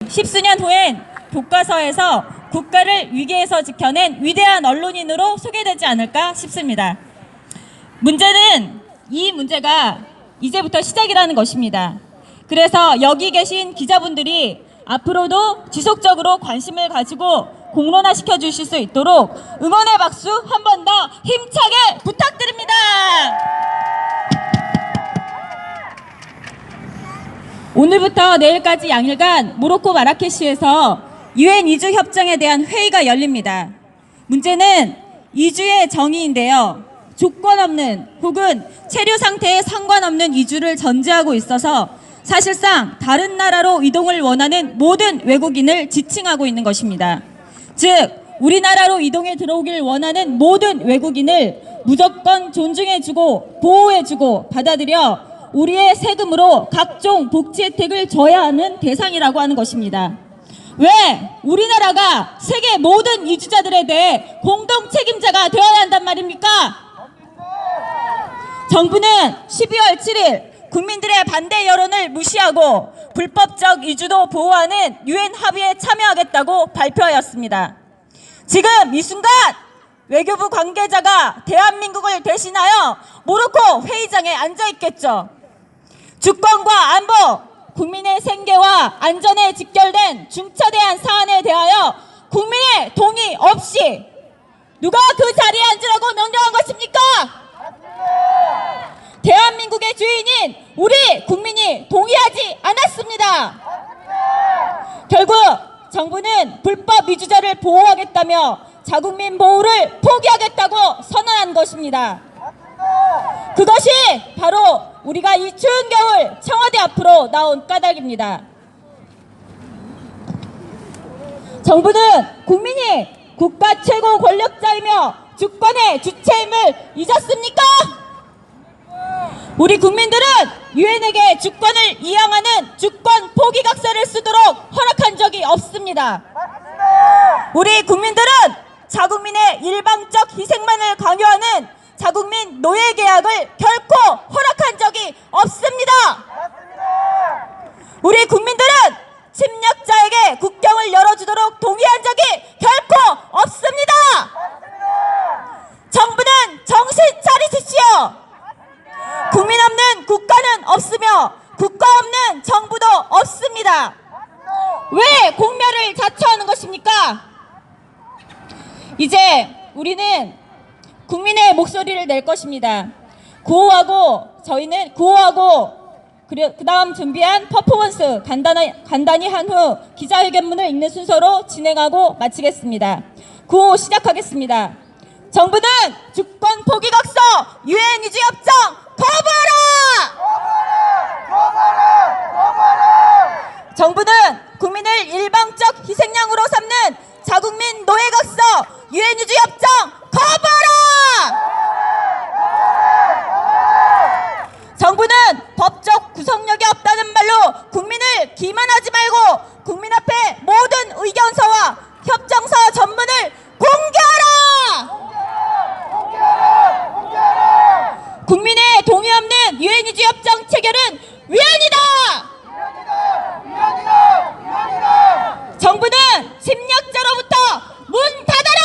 십수년 후엔 교과서에서 국가를 위기에서 지켜낸 위대한 언론인으로 소개되지 않을까 싶습니다. 이 문제가 이제부터 시작이라는 것입니다. 그래서 여기 계신 기자분들이 앞으로도 지속적으로 관심을 가지고 공론화시켜 주실 수 있도록 응원의 박수 한 번 더 힘차게 부탁드립니다. 오늘부터 내일까지 양일간 모로코 마라케시에서 유엔 이주 협정에 대한 회의가 열립니다. 문제는 이주의 정의인데요. 조건 없는 혹은 체류 상태에 상관없는 이주를 전제하고 있어서 사실상 다른 나라로 이동을 원하는 모든 외국인을 지칭하고 있는 것입니다. 즉 우리나라로 이동해 들어오길 원하는 모든 외국인을 무조건 존중해주고 보호해주고 받아들여 우리의 세금으로 각종 복지 혜택을 줘야 하는 대상이라고 하는 것입니다. 왜 우리나라가 세계 모든 이주자들에 대해 공동 책임자가 되어야 한단 말입니까? 정부는 12월 7일 국민들의 반대 여론을 무시하고 불법적 이주도 보호하는 유엔 합의에 참여하겠다고 발표하였습니다. 지금 이 순간 외교부 관계자가 대한민국을 대신하여 모로코 회의장에 앉아 있겠죠. 주권과 안보, 국민의 생계와 안전에 직결된 중차대한 사안에 대하여 국민의 동의 없이 누가 그 자리에 앉으라고 명령한 것입니까? 대한민국의 주인인 우리 국민이 동의하지 않았습니다. 결국 정부는 불법 이주자를 보호하겠다며 자국민 보호를 포기하겠다고 선언한 것입니다. 그것이 바로 우리가 이 추운 겨울 청와대 앞으로 나온 까닭입니다. 정부는 국민이 국가 최고 권력자이며 주권의 주체임을 잊었습니까? 우리 국민들은 유엔에게 주권을 이양하는 주권 포기각서를 쓰도록 허락한 적이 없습니다. 우리 국민들은 자국민의 일방적 희생만을 강요하는 자국민 노예 계약을 결코 허락한 적이 없습니다. 우리 국민들은 침략자에게 국경을 열어주도록 동의한 적이 결코 없습니다. 정부는 정신 차리십시오. 국민 없는 국가는 없으며 국가 없는 정부도 없습니다. 왜 공멸을 자처하는 것입니까? 이제 우리는 국민의 목소리를 낼 것입니다. 저희는 구호하고 그 다음 준비한 퍼포먼스 간단히 한 후 기자회견문을 읽는 순서로 진행하고 마치겠습니다. 구호 시작하겠습니다. 정부는 주권 포기각서 유엔 이주 협정 거부하라! 정부는 국민을 일방적 희생양으로 삼는 자국민 노예각서 유엔 이주 협정 거부하라! 정부는 법적 구속력이 없다는 말로 국민을 기만하지 말고 국민 앞에 모든 의견서와 협정서 전문을 공개하라! 국민의 동의 없는 유엔 이주 협정 체결은 위헌이다! 정부는 침략자로부터 문 닫아라!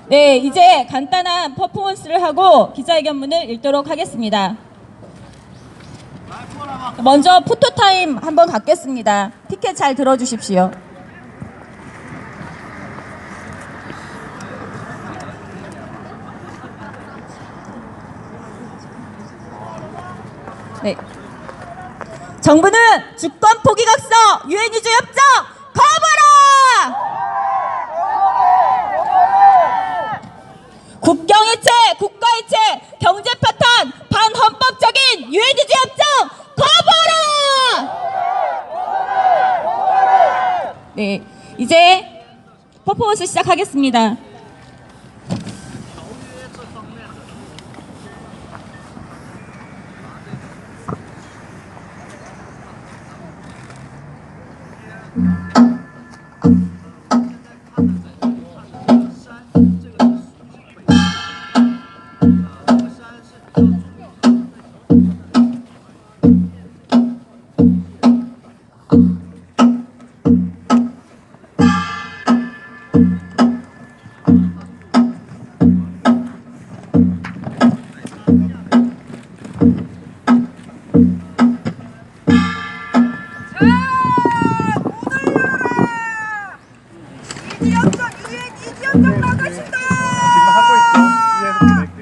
네, 이제 간단한 퍼포먼스를 하고 기자회견문을 읽도록 하겠습니다. 먼저 포토타임 한번 갖겠습니다. 티켓 잘 들어주십시오. 네. 정부는 주권 포기각서 유엔 이주 협정 거부하라! 국경이체, 국가이체, 경제 파탄, 반헌법적인 유엔 이주 협정 거부하라! 네, 이제 퍼포먼스 시작하겠습니다. 이지협정 유엔 이지협정 나가신다. 지금 하고 있어. 이해해서 보낼게.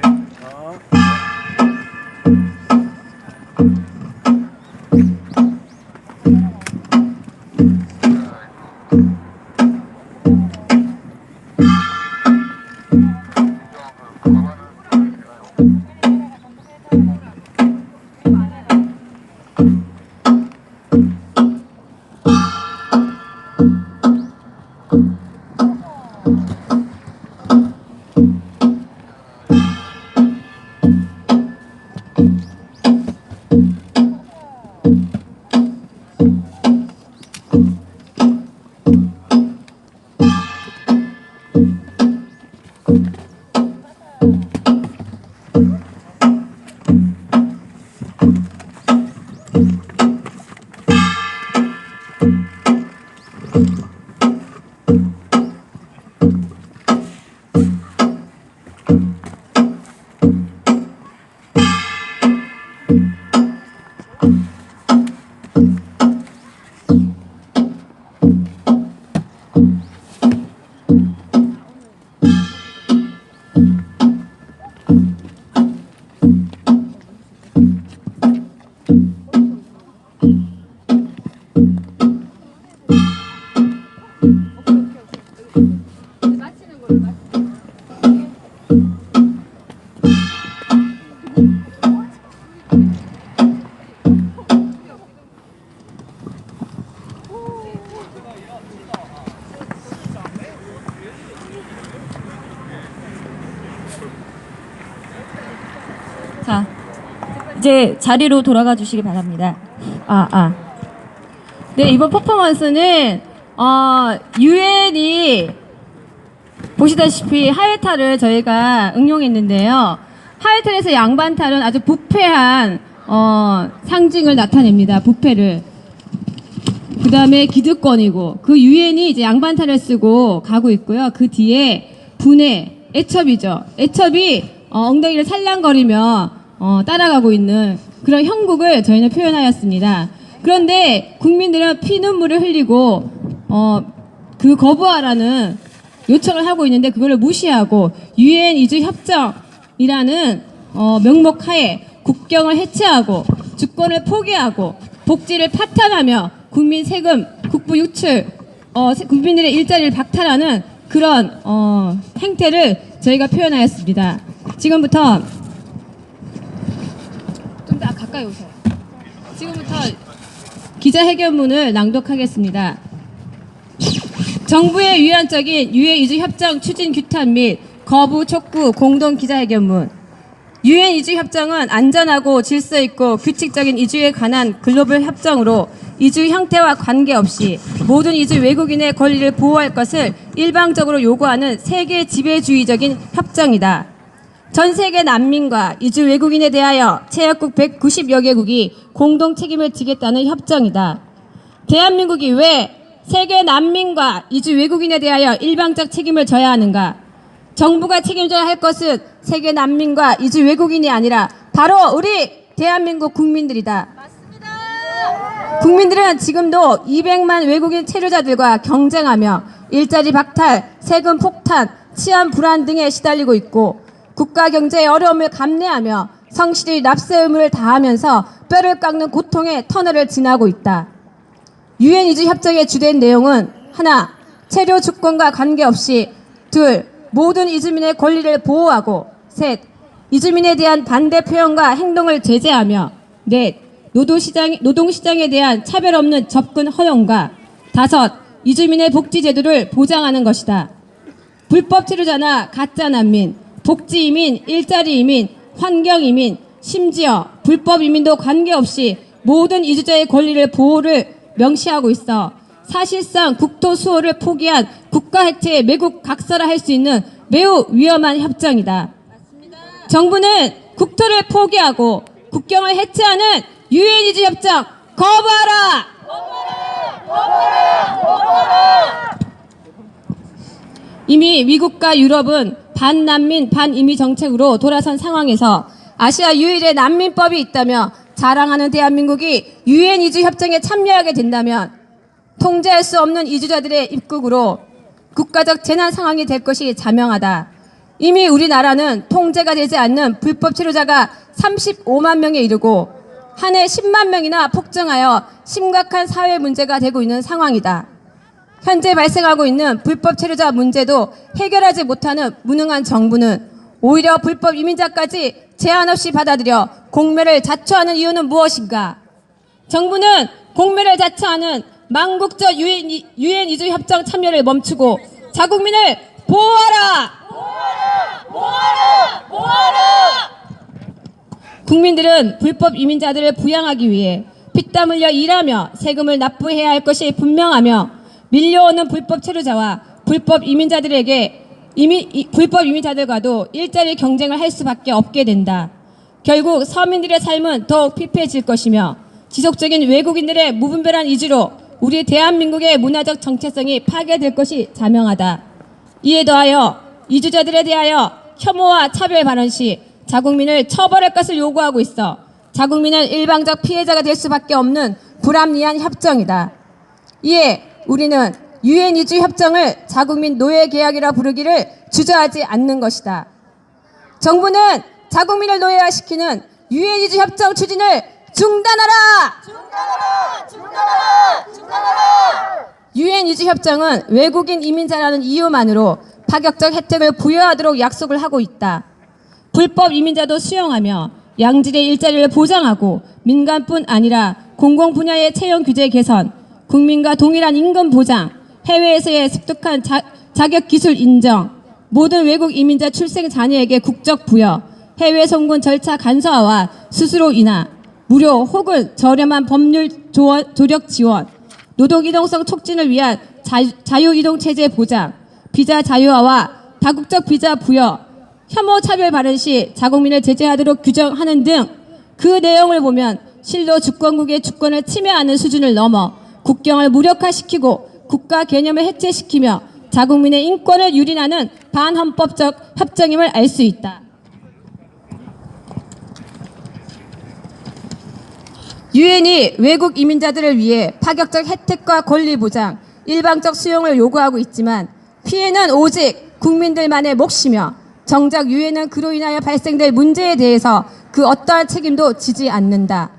자, 이제 자리로 돌아가 주시기 바랍니다. 네, 이번 퍼포먼스는 유엔이 보시다시피 하회탈을 저희가 응용했는데요. 하회탈에서 양반탈은 아주 부패한 상징을 나타냅니다. 부패를. 그 다음에 기득권이고, 그 유엔이 이제 양반탈을 쓰고 가고 있고요. 그 뒤에 분해, 애첩이죠. 애첩이 엉덩이를 살랑거리며 따라가고 있는 그런 형국을 저희는 표현하였습니다. 그런데 국민들은 피눈물을 흘리고 그 거부하라는 요청을 하고 있는데 그걸 무시하고 유엔 이주 협정이라는 명목하에 국경을 해체하고 주권을 포기하고 복지를 파탄하며 국민 세금, 국부 유출, 국민들의 일자리를 박탈하는 그런 행태를 저희가 표현하였습니다. 지금부터 좀 더 가까이 오세요. 지금부터 기자회견문을 낭독하겠습니다. 정부의 위헌적인 유엔 이주 협정 추진 규탄 및 거부 촉구 공동 기자회견문. 유엔 이주 협정은 안전하고 질서 있고 규칙적인 이주에 관한 글로벌 협정으로 이주 형태와 관계없이 모든 이주 외국인의 권리를 보호할 것을 일방적으로 요구하는 세계 지배주의적인 협정이다. 전 세계 난민과 이주 외국인에 대하여 체역국 190여 개국이 공동 책임을 지겠다는 협정이다. 대한민국이 왜 세계 난민과 이주 외국인에 대하여 일방적 책임을 져야 하는가? 정부가 책임져야 할 것은 세계 난민과 이주 외국인이 아니라 바로 우리 대한민국 국민들이다. 맞습니다. 국민들은 지금도 200만 외국인 체류자들과 경쟁하며 일자리 박탈, 세금 폭탄, 치안 불안 등에 시달리고 있고 국가 경제의 어려움을 감내하며 성실히 납세 의무를 다하면서 뼈를 깎는 고통의 터널을 지나고 있다. 유엔 이주 협정의 주된 내용은 하나, 체류 주권과 관계없이 둘, 모든 이주민의 권리를 보호하고 셋, 이주민에 대한 반대 표현과 행동을 제재하며 넷, 노동시장에 대한 차별 없는 접근 허용과 다섯, 이주민의 복지 제도를 보장하는 것이다. 불법 체류자나 가짜 난민, 복지 이민, 일자리 이민, 환경 이민, 심지어 불법 이민도 관계없이 모든 이주자의 권리를 보호를 명시하고 있어 사실상 국토 수호를 포기한 국가 해체의 매국 각서라 할 수 있는 매우 위험한 협정이다. 맞습니다. 정부는 국토를 포기하고 국경을 해체하는 유엔 이주 협정 거부하라! 거부하라! 이미 미국과 유럽은 반난민, 반이미 정책으로 돌아선 상황에서 아시아 유일의 난민법이 있다며 자랑하는 대한민국이 유엔 이주 협정에 참여하게 된다면 통제할 수 없는 이주자들의 입국으로 국가적 재난 상황이 될 것이 자명하다. 이미 우리나라는 통제가 되지 않는 불법 체류자가 35만 명에 이르고 한 해 10만 명이나 폭증하여 심각한 사회 문제가 되고 있는 상황이다. 현재 발생하고 있는 불법 체류자 문제도 해결하지 못하는 무능한 정부는 오히려 불법 이민자까지 제한 없이 받아들여 공매를 자초하는 이유는 무엇인가? 정부는 공매를 자초하는 망국적 유엔 이주 협정 참여를 멈추고 자국민을 보호하라! 국민들은 불법 이민자들을 부양하기 위해 피땀 흘려 일하며 세금을 납부해야 할 것이 분명하며 밀려오는 불법 체류자와 불법 이민자들과도 일자리 경쟁을 할 수밖에 없게 된다. 결국 서민들의 삶은 더욱 피폐해질 것이며 지속적인 외국인들의 무분별한 이주로 우리 대한민국의 문화적 정체성이 파괴될 것이 자명하다. 이에 더하여 이주자들에 대하여 혐오와 차별 발언 시 자국민을 처벌할 것을 요구하고 있어 자국민은 일방적 피해자가 될 수밖에 없는 불합리한 협정이다. 이에 우리는 유엔 이주 협정을 자국민 노예 계약이라 부르기를 주저하지 않는 것이다. 정부는 자국민을 노예화시키는 유엔 이주 협정 추진을 중단하라! 유엔 이주 협정은 외국인 이민자라는 이유만으로 파격적 혜택을 부여하도록 약속을 하고 있다. 불법 이민자도 수용하며 양질의 일자리를 보장하고 민간뿐 아니라 공공 분야의 채용 규제 개선, 국민과 동일한 임금 보장, 해외에서의 습득한 자격 기술 인정, 모든 외국 이민자 출생 자녀에게 국적 부여, 해외 송금 절차 간소화와 수수료 인하, 무료 혹은 저렴한 법률 조력 지원, 노동 이동성 촉진을 위한 자유 이동 체제 보장, 비자 자유화와 다국적 비자 부여, 혐오 차별 발언 시 자국민을 제재하도록 규정하는 등 그 내용을 보면 실로 주권국의 주권을 침해하는 수준을 넘어 국경을 무력화시키고 국가 개념을 해체시키며 자국민의 인권을 유린하는 반헌법적 협정임을 알 수 있다. 유엔이 외국 이민자들을 위해 파격적 혜택과 권리 보장, 일방적 수용을 요구하고 있지만 피해는 오직 국민들만의 몫이며 정작 유엔은 그로 인하여 발생될 문제에 대해서 그 어떠한 책임도 지지 않는다.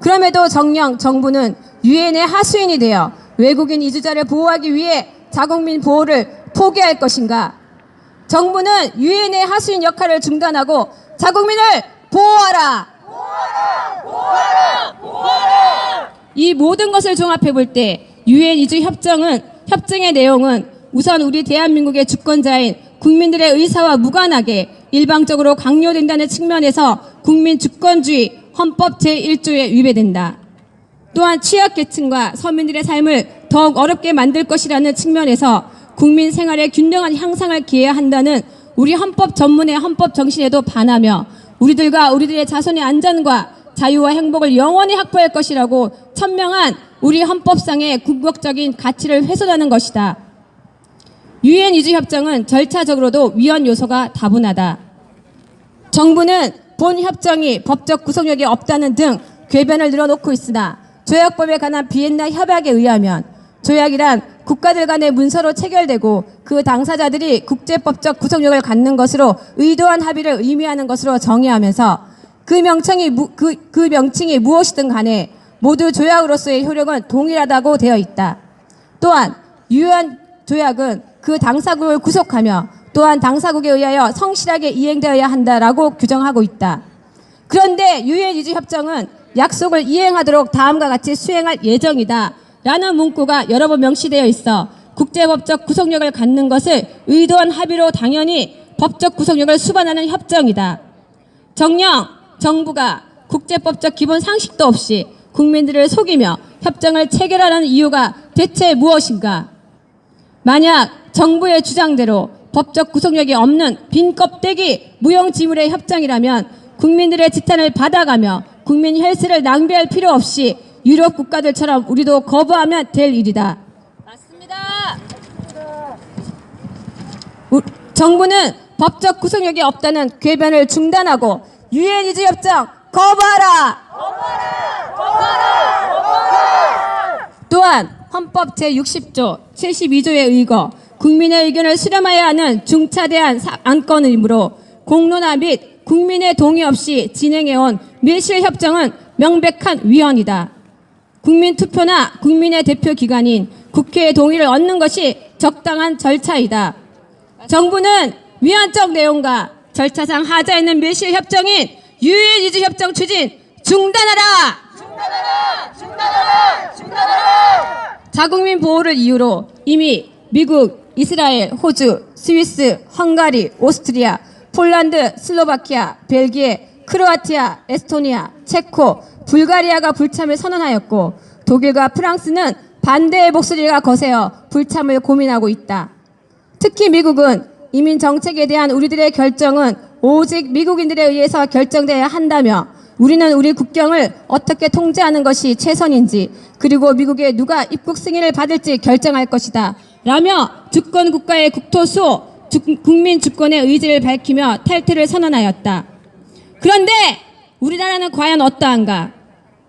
그럼에도 정녕 정부는 유엔의 하수인이 되어 외국인 이주자를 보호하기 위해 자국민 보호를 포기할 것인가? 정부는 유엔의 하수인 역할을 중단하고 자국민을 보호하라! 이 모든 것을 종합해 볼 때 유엔 이주 협정의 내용은 우선 우리 대한민국의 주권자인 국민들의 의사와 무관하게 일방적으로 강요된다는 측면에서 국민 주권주의 헌법 제1조에 위배된다. 또한 취약계층과 서민들의 삶을 더욱 어렵게 만들 것이라는 측면에서 국민 생활의 균등한 향상을 기해야 한다는 우리 헌법 전문의 헌법 정신에도 반하며 우리들과 우리들의 자손의 안전과 자유와 행복을 영원히 확보할 것이라고 천명한 우리 헌법상의 궁극적인 가치를 훼손하는 것이다. 유엔 이주 협정은 절차적으로도 위헌 요소가 다분하다. 정부는 본 협정이 법적 구속력이 없다는 등 궤변을 늘어놓고 있으나 조약법에 관한 비엔나 협약에 의하면 조약이란 국가들 간의 문서로 체결되고 그 당사자들이 국제법적 구속력을 갖는 것으로 의도한 합의를 의미하는 것으로 정의하면서 그 명칭이 무엇이든 간에 모두 조약으로서의 효력은 동일하다고 되어 있다. 또한 유엔 조약은 그 당사국을 구속하며 또한 당사국에 의하여 성실하게 이행되어야 한다라고 규정하고 있다. 그런데 유엔 이주 협정은 약속을 이행하도록 다음과 같이 수행할 예정이다 라는 문구가 여러 번 명시되어 있어 국제법적 구속력을 갖는 것을 의도한 합의로 당연히 법적 구속력을 수반하는 협정이다. 정녕 정부가 국제법적 기본 상식도 없이 국민들을 속이며 협정을 체결하는 이유가 대체 무엇인가? 만약 정부의 주장대로 법적 구속력이 없는 빈 껍데기 무용지물의 협정이라면 국민들의 지탄을 받아가며 국민 혈세를 낭비할 필요 없이 유럽 국가들처럼 우리도 거부하면 될 일이다. 맞습니다. 정부는 법적 구속력이 없다는 궤변을 중단하고 유엔 이주 협정 거부하라! 헌법 제60조 72조에 의거 국민의 의견을 수렴하여야 하는 중차대한 안건이므로 공론화 및 국민의 동의 없이 진행해온 밀실협정은 명백한 위헌이다. 국민투표나 국민의 대표기관인 국회의 동의를 얻는 것이 적당한 절차이다. 정부는 위헌적 내용과 절차상 하자 있는 밀실협정인 유엔 이주협정 추진 중단하라! 자국민 보호를 이유로 이미 미국, 이스라엘, 호주, 스위스, 헝가리, 오스트리아, 폴란드, 슬로바키아, 벨기에, 크로아티아, 에스토니아, 체코, 불가리아가 불참을 선언하였고 독일과 프랑스는 반대의 목소리가 거세어 불참을 고민하고 있다. 특히 미국은 이민 정책에 대한 우리들의 결정은 오직 미국인들에 의해서 결정돼야 한다며 우리는 우리 국경을 어떻게 통제하는 것이 최선인지 그리고 미국에 누가 입국 승인을 받을지 결정할 것이다 라며 주권 국가의 국토 수호, 국민 주권의 의지를 밝히며 탈퇴를 선언하였다. 그런데 우리나라는 과연 어떠한가?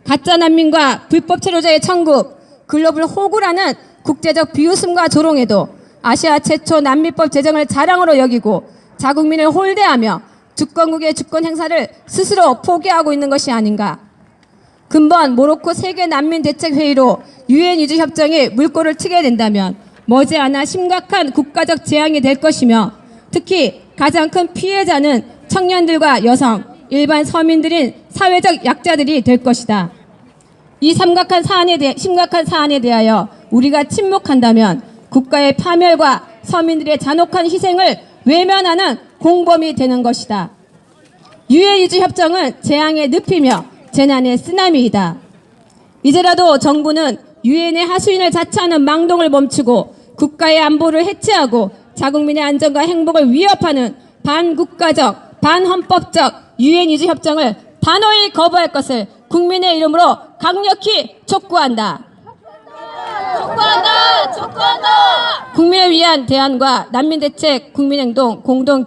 가짜 난민과 불법 체류자의 천국, 글로벌 호구라는 국제적 비웃음과 조롱에도 아시아 최초 난민법 제정을 자랑으로 여기고 자국민을 홀대하며 주권국의 주권 행사를 스스로 포기하고 있는 것이 아닌가. 근본 모로코 세계 난민 대책 회의로 유엔 이주 협정이 물꼬를 트게 된다면 머지않아 심각한 국가적 재앙이 될 것이며 특히 가장 큰 피해자는 청년들과 여성, 일반 서민들인 사회적 약자들이 될 것이다. 이 심각한 사안에 대하여 우리가 침묵한다면 국가의 파멸과 서민들의 잔혹한 희생을 외면하는 공범이 되는 것이다. 유엔 이주 협정은 재앙의 늪이며 재난의 쓰나미이다. 이제라도 정부는 유엔의 하수인을 자처하는 망동을 멈추고 국가의 안보를 해치하고 자국민의 안전과 행복을 위협하는 반국가적, 반헌법적 유엔 이주 협정을 단호히 거부할 것을 국민의 이름으로 강력히 촉구한다. 국민을 위한 대안과 난민대책 국민행동 공동